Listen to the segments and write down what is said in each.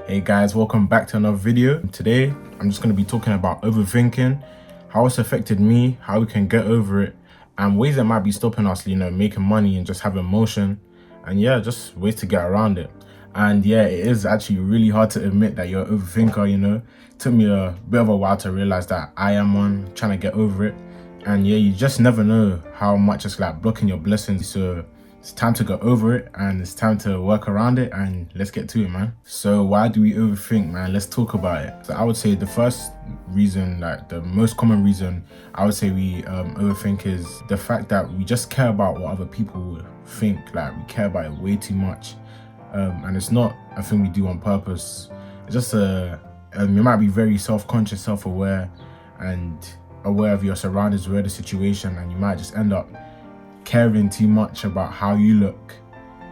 Hey guys, welcome back to another video. Today, I'm just going to be talking about overthinking, how it's affected me, how we can get over it, and ways that might be stopping us, making money and just having motion. And yeah, just ways to get around it. And yeah, it is actually really hard to admit that you're an overthinker, It took me a bit of a while to realize that I am one, trying to get over it. And yeah, you just never know how much it's like blocking your blessings. So it's time to get over it and it's time to work around it, and let's get to it, man. So why do we overthink, man? Let's talk about it. So I would say the first reason, like the most common reason I would say we overthink is the fact that we just care about what other people think. Like we care about it way too much. And it's not a thing we do on purpose. It's just you might be very self-conscious, self-aware, and aware of your surroundings, aware of the situation, and you might just end up caring too much about how you look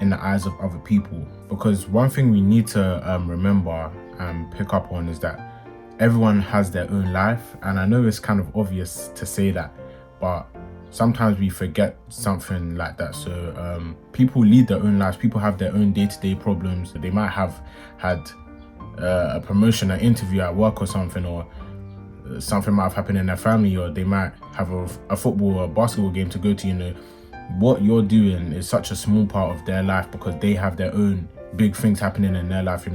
in the eyes of other people. Because one thing we need to remember and pick up on is that everyone has their own life, and I know it's kind of obvious to say that, but sometimes we forget something like that. So people lead their own lives, people have their own day-to-day problems. They might have had a promotion, an interview at work or something, or something might have happened in their family, or they might have a football or a basketball game to go to. What you're doing is such a small part of their life because they have their own big things happening in their life,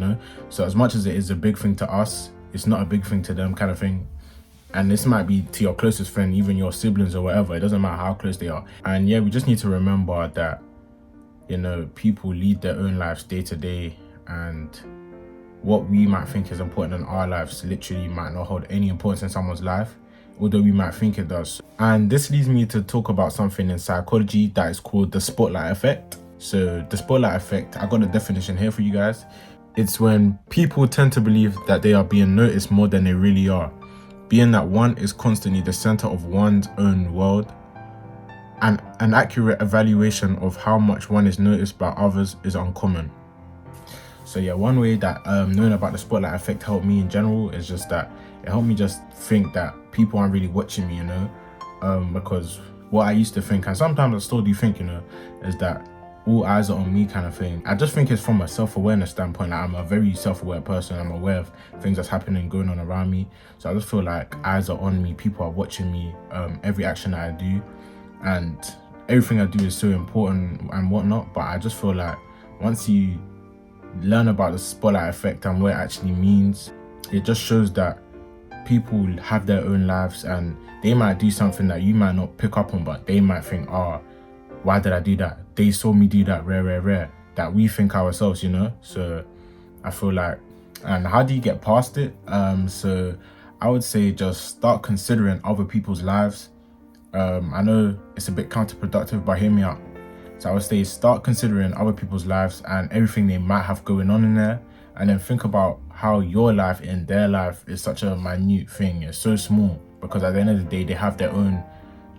So as much as it is a big thing to us, it's not a big thing to them, kind of thing. And this might be to your closest friend, even your siblings or whatever. It doesn't matter how close they are. And yeah, we just need to remember that, people lead their own lives day to day, and what we might think is important in our lives literally might not hold any importance in someone's life, although we might think it does. And this leads me to talk about something in psychology that is called the spotlight effect. So the spotlight effect, I got a definition here for you guys. It's when people tend to believe that they are being noticed more than they really are, being that one is constantly the center of one's own world. And an accurate evaluation of how much one is noticed by others is uncommon. So yeah, one way that knowing about the spotlight effect helped me in general is just that it helped me just think that people aren't really watching me, because what I used to think, and sometimes I still do think, is that all eyes are on me, kind of thing. I just think it's from a self-awareness standpoint. Like, I'm a very self-aware person. I'm aware of things that's happening, going on around me. So I just feel like eyes are on me, people are watching me, every action that I do, and everything I do is so important and whatnot. But I just feel like once you learn about the spotlight effect and what it actually means, it just shows that people have their own lives and they might do something that you might not pick up on, but they might think, oh, why did I do that? They saw me do that, rare, that we think ourselves, So I feel like, and how do you get past it? So I would say just start considering other people's lives. I know it's a bit counterproductive, but hear me out. So I would say start considering other people's lives and everything they might have going on in there, and then think about how your life in their life is such a minute thing. It's so small because at the end of the day, they have their own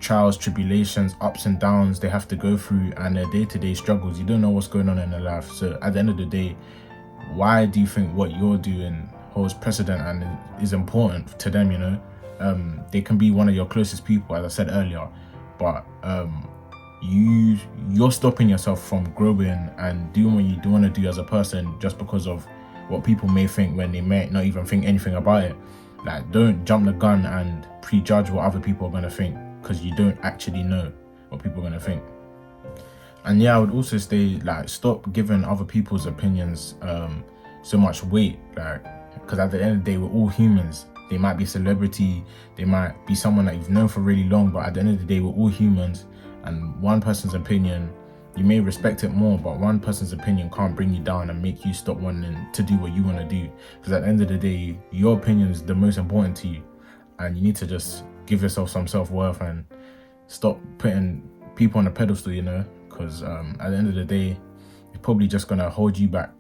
trials, tribulations, ups and downs they have to go through, and their day-to-day struggles. You don't know what's going on in their life. So at the end of the day, why do you think what you're doing holds precedent and is important to them, They can be one of your closest people, as I said earlier, but you're stopping yourself from growing and doing what you do want to do as a person just because of what people may think when they may not even think anything about it. Like, don't jump the gun and prejudge what other people are going to think, because you don't actually know what people are going to think. And yeah, I would also say, like, stop giving other people's opinions so much weight, like, because at the end of the day, we're all humans. They might be a celebrity, they might be someone that you've known for really long, but at the end of the day, we're all humans. And one person's opinion, you may respect it more, but one person's opinion can't bring you down and make you stop wanting to do what you want to do. Because at the end of the day, your opinion is the most important to you, and you need to just give yourself some self-worth and stop putting people on a pedestal, because at the end of the day, it's probably just going to hold you back.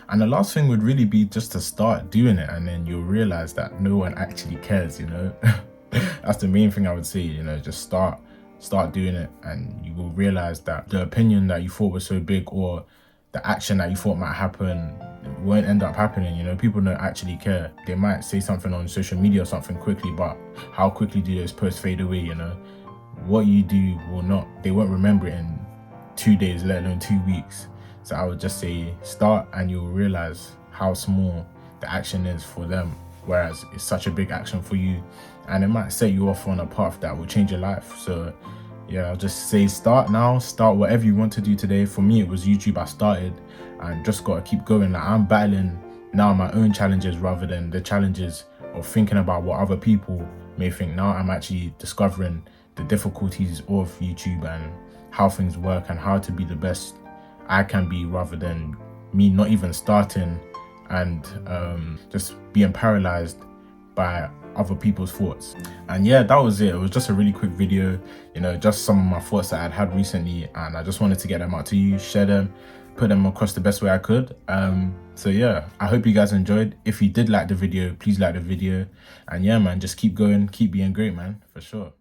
And the last thing would really be just to start doing it, and then you'll realize that no one actually cares, That's the main thing I would say, just start doing it, and you will realize that the opinion that you thought was so big, or the action that you thought might happen, won't end up happening. People don't actually care. They might say something on social media or something quickly, but how quickly do those posts fade away? What you do they won't remember it in 2 days, let alone 2 weeks. So I would just say start, and you'll realize how how small the action is for them, whereas it's such a big action for you, and it might set you off on a path that will change your life. So yeah, I'll just say start now, start whatever you want to do today. For me, it was YouTube. I started and just got to keep going. Like, I'm battling now my own challenges rather than the challenges of thinking about what other people may think. Now I'm actually discovering the difficulties of YouTube and how things work and how to be the best I can be, rather than me not even starting and just being paralyzed by other people's thoughts. And yeah, that was it. It was just a really quick video, you know, just some of my thoughts that I'd had recently, and I just wanted to get them out to you, share them, put them across the best way I could. So yeah, I hope you guys enjoyed. If you did like the video, please like the video, and yeah man, just keep going, keep being great, man, for sure.